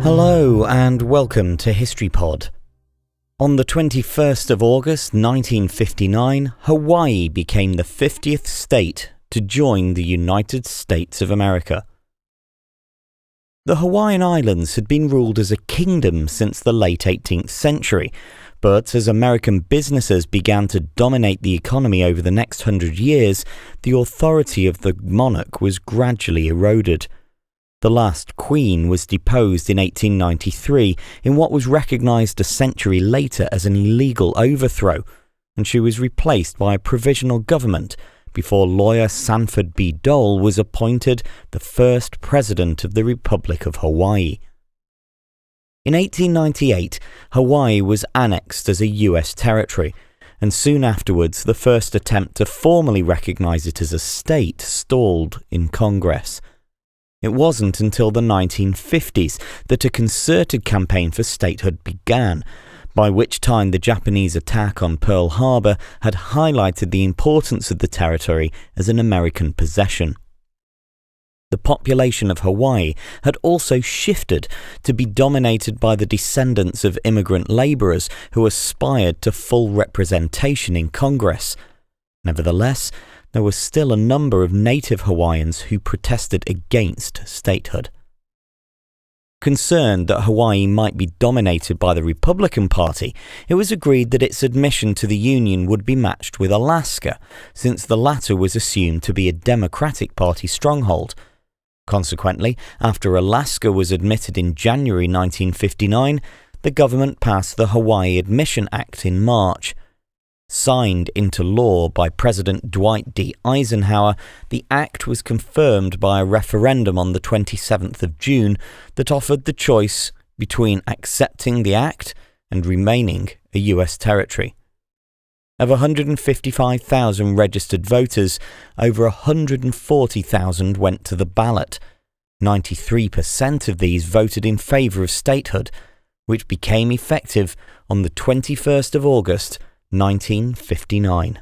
Hello and welcome to History Pod. On the 21st of August 1959, Hawaii became the 50th state to join the United States of America. The Hawaiian Islands had been ruled as a kingdom since the late 18th century, but as American businesses began to dominate the economy over the next 100 years, the authority of the monarch was gradually eroded. The last queen was deposed in 1893 in what was recognized a century later as an illegal overthrow, and she was replaced by a provisional government before lawyer Sanford B. Dole was appointed the first president of the Republic of Hawaii. In 1898, Hawaii was annexed as a U.S. territory, and soon afterwards the first attempt to formally recognize it as a state stalled in Congress. It wasn't until the 1950s that a concerted campaign for statehood began, by which time the Japanese attack on Pearl Harbor had highlighted the importance of the territory as an American possession. The population of Hawaii had also shifted to be dominated by the descendants of immigrant laborers who aspired to full representation in Congress. Nevertheless, there was still a number of Native Hawaiians who protested against statehood. Concerned that Hawaii might be dominated by the Republican Party, it was agreed that its admission to the Union would be matched with Alaska, since the latter was assumed to be a Democratic Party stronghold. Consequently, after Alaska was admitted in January 1959, the government passed the Hawaii Admission Act in March. Signed into law by President Dwight D. Eisenhower, the act was confirmed by a referendum on the 27th of June that offered the choice between accepting the act and remaining a U.S. territory. Of 155,000 registered voters, over 140,000 went to the ballot. 93% of these voted in favor of statehood, which became effective on the 21st of August, 1959.